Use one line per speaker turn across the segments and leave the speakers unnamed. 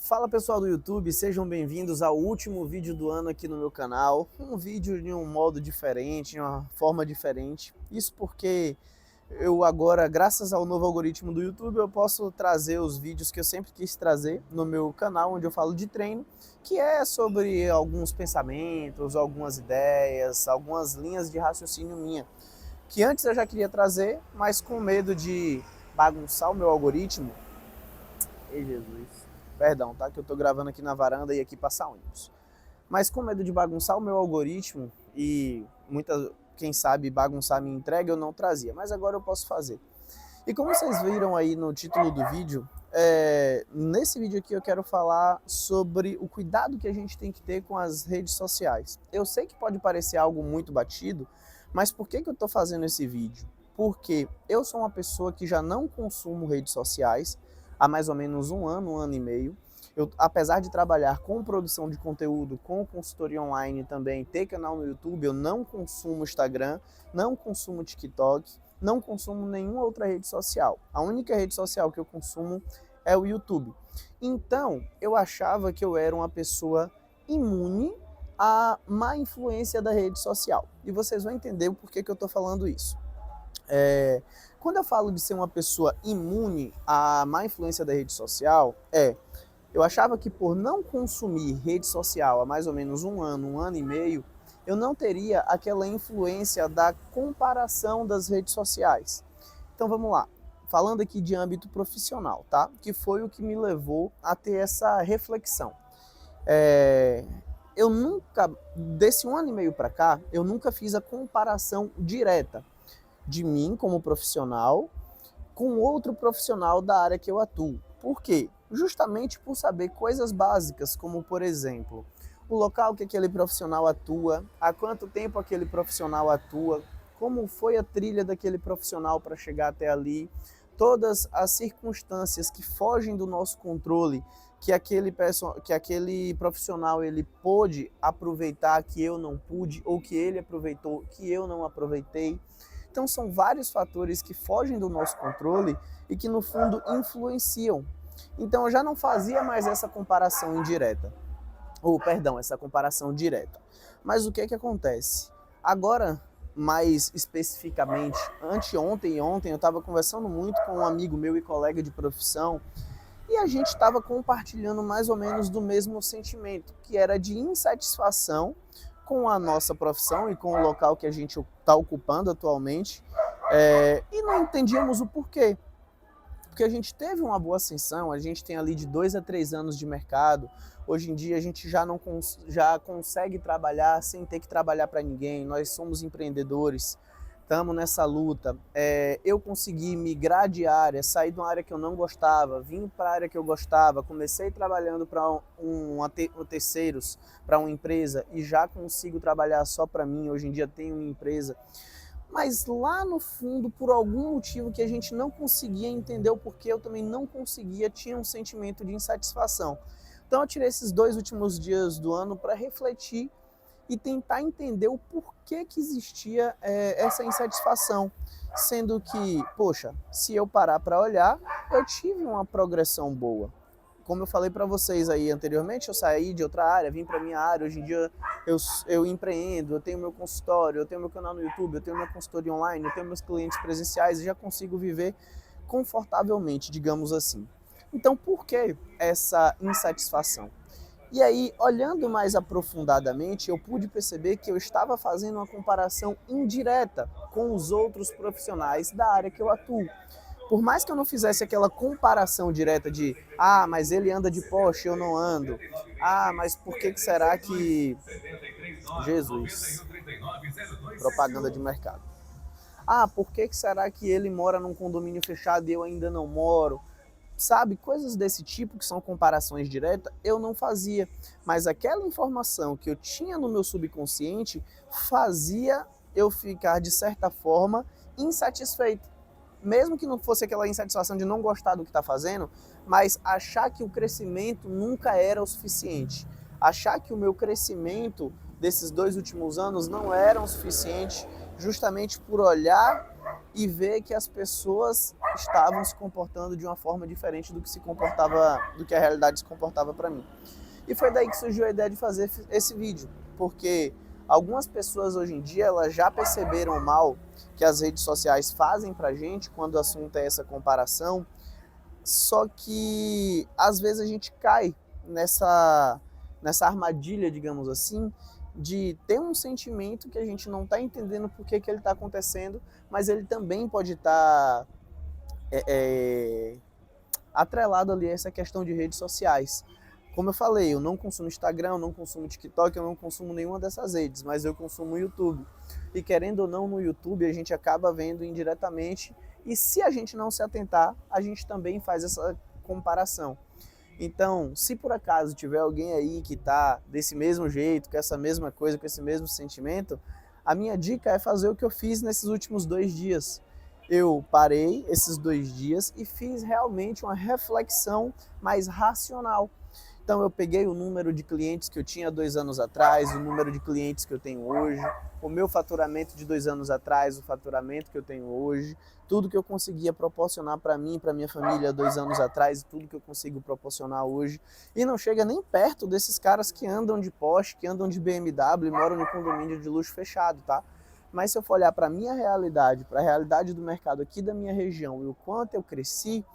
Fala pessoal do YouTube, sejam bem-vindos ao último vídeo do ano aqui no meu canal. Um vídeo de um modo diferente, de uma forma diferente. Isso porque eu agora, graças ao novo algoritmo do YouTube, eu posso trazer os vídeos que eu sempre quis trazer no meu canal, onde eu falo de treino, que é sobre alguns pensamentos, algumas ideias, algumas linhas de raciocínio minha, que antes eu já queria trazer, mas com medo de bagunçar o meu algoritmo. Ei, Jesus. Perdão, tá? Que eu tô gravando aqui na varanda e aqui passa ônibus. Mas com medo de bagunçar o meu algoritmo e quem sabe, bagunçar a minha entrega, eu não trazia. Mas agora eu posso fazer. E como vocês viram aí no título do vídeo, nesse vídeo aqui eu quero falar sobre o cuidado que a gente tem que ter com as redes sociais. Eu sei que pode parecer algo muito batido, mas por que eu tô fazendo esse vídeo? Porque eu sou uma pessoa que já não consumo redes sociais há mais ou menos um ano e meio. Eu, apesar de trabalhar com produção de conteúdo, com consultoria online também, ter canal no YouTube, eu não consumo Instagram, não consumo TikTok, não consumo nenhuma outra rede social. A única rede social que eu consumo é o YouTube. Então, eu achava que eu era uma pessoa imune à má influência da rede social. E vocês vão entender o porquê que eu estou falando isso. Quando eu falo de ser uma pessoa imune à má influência da rede social, eu achava que por não consumir rede social há mais ou menos um ano e meio, eu não teria aquela influência da comparação das redes sociais. Então vamos lá, falando aqui de âmbito profissional, tá? Que foi o que me levou a ter essa reflexão. Eu nunca, desse um ano e meio para cá, eu nunca fiz a comparação direta de mim como profissional com outro profissional da área que eu atuo. Por quê? Justamente por saber coisas básicas, como por exemplo, o local que aquele profissional atua, há quanto tempo aquele profissional atua, como foi a trilha daquele profissional para chegar até ali, todas as circunstâncias que fogem do nosso controle, que aquele profissional ele pôde aproveitar que eu não pude, ou que ele aproveitou que eu não aproveitei. Então são vários fatores que fogem do nosso controle e que no fundo influenciam. Então eu já não fazia mais essa comparação indireta, essa comparação direta. Mas o que que acontece? Agora, mais especificamente, anteontem e ontem, eu estava conversando muito com um amigo meu e colega de profissão e a gente estava compartilhando mais ou menos do mesmo sentimento, que era de insatisfação com a nossa profissão e com o local que a gente está ocupando atualmente, e não entendíamos o porquê. Porque a gente teve uma boa ascensão, a gente tem ali de 2 a 3 anos de mercado, hoje em dia a gente já consegue trabalhar sem ter que trabalhar para ninguém, nós somos empreendedores, estamos nessa luta. Eu consegui migrar de área, sair de uma área que eu não gostava, vim para a área que eu gostava, comecei trabalhando para terceiros, para uma empresa e já consigo trabalhar só para mim, hoje em dia tenho uma empresa. Mas lá no fundo, por algum motivo que a gente não conseguia entender o porquê, eu também não conseguia, tinha um sentimento de insatisfação. Então eu tirei esses 2 últimos dias do ano para refletir e tentar entender o porquê que existia essa insatisfação. Sendo que, poxa, se eu parar para olhar, eu tive uma progressão boa. Como eu falei para vocês aí anteriormente, eu saí de outra área, vim para minha área, hoje em dia eu empreendo, eu tenho meu consultório, eu tenho meu canal no YouTube, eu tenho minha consultoria online, eu tenho meus clientes presenciais e já consigo viver confortavelmente, digamos assim. Então, por que essa insatisfação? E aí, olhando mais aprofundadamente, eu pude perceber que eu estava fazendo uma comparação indireta com os outros profissionais da área que eu atuo. Por mais que eu não fizesse aquela comparação direta de mas ele anda de Porsche, eu não ando. Mas por que será que... Jesus, propaganda de mercado. Por que será que ele mora num condomínio fechado e eu ainda não moro? Sabe, coisas desse tipo que são comparações diretas, eu não fazia. Mas aquela informação que eu tinha no meu subconsciente fazia eu ficar, de certa forma, insatisfeito. Mesmo que não fosse aquela insatisfação de não gostar do que está fazendo, mas achar que o crescimento nunca era o suficiente. Achar que o meu crescimento desses 2 últimos anos não era o suficiente, justamente por olhar e ver que as pessoas estavam se comportando de uma forma diferente do que a realidade se comportava para mim. E foi daí que surgiu a ideia de fazer esse vídeo, porque algumas pessoas hoje em dia elas já perceberam o mal que as redes sociais fazem pra gente quando o assunto é essa comparação, só que às vezes a gente cai nessa armadilha, digamos assim, de ter um sentimento que a gente não está entendendo por que ele está acontecendo, mas ele também pode estar atrelado ali a essa questão de redes sociais. Como eu falei, eu não consumo Instagram, eu não consumo TikTok, eu não consumo nenhuma dessas redes, mas eu consumo o YouTube. E querendo ou não, no YouTube a gente acaba vendo indiretamente, e se a gente não se atentar, a gente também faz essa comparação. Então, se por acaso tiver alguém aí que está desse mesmo jeito, com essa mesma coisa, com esse mesmo sentimento, a minha dica é fazer o que eu fiz nesses últimos 2 dias. Eu parei esses 2 dias e fiz realmente uma reflexão mais racional. Então eu peguei o número de clientes que eu tinha 2 anos atrás, o número de clientes que eu tenho hoje, o meu faturamento de 2 anos atrás, o faturamento que eu tenho hoje, tudo que eu conseguia proporcionar para mim e para minha família 2 anos atrás, tudo que eu consigo proporcionar hoje. E não chega nem perto desses caras que andam de Porsche, que andam de BMW e moram no condomínio de luxo fechado, tá? Mas se eu for olhar para a minha realidade, para a realidade do mercado aqui da minha região e o quanto eu cresci,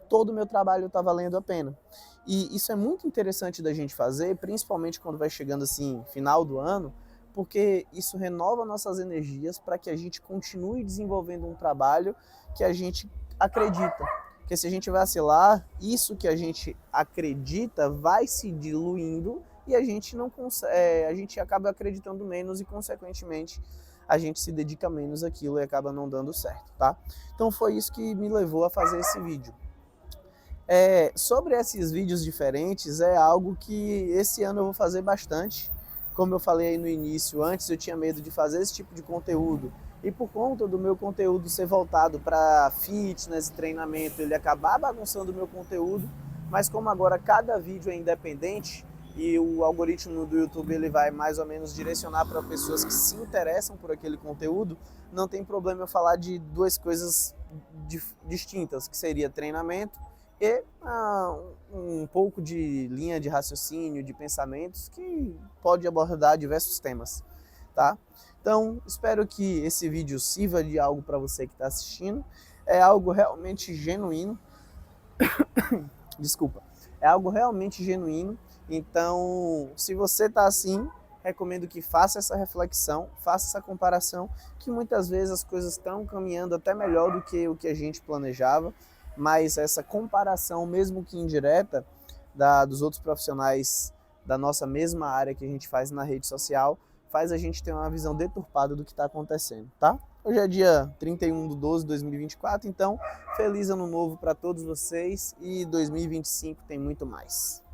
todo o meu trabalho está valendo a pena. E isso é muito interessante da gente fazer, principalmente quando vai chegando assim, final do ano, porque isso renova nossas energias para que a gente continue desenvolvendo um trabalho que a gente acredita. Porque se a gente vacilar, isso que a gente acredita vai se diluindo e a gente não consegue, a gente acaba acreditando menos e, consequentemente, a gente se dedica menos àquilo e acaba não dando certo, tá? Então foi isso que me levou a fazer esse vídeo. Sobre esses vídeos diferentes, é algo que esse ano eu vou fazer bastante. Como eu falei aí no início, antes eu tinha medo de fazer esse tipo de conteúdo. E por conta do meu conteúdo ser voltado para fitness e treinamento, ele acabar bagunçando o meu conteúdo. Mas como agora cada vídeo é independente e o algoritmo do YouTube ele vai mais ou menos direcionar para pessoas que se interessam por aquele conteúdo, não tem problema eu falar de 2 coisas distintas, que seria treinamento e um pouco de linha de raciocínio, de pensamentos, que pode abordar diversos temas, tá? Então, espero que esse vídeo sirva de algo para você que está assistindo. É algo realmente genuíno. Desculpa. É algo realmente genuíno. Então, se você está assim, recomendo que faça essa reflexão, faça essa comparação, que muitas vezes as coisas estão caminhando até melhor do que o que a gente planejava, mas essa comparação, mesmo que indireta, dos outros profissionais da nossa mesma área que a gente faz na rede social, faz a gente ter uma visão deturpada do que está acontecendo, tá? Hoje é dia 31/12/2024, então feliz ano novo para todos vocês e 2025 tem muito mais.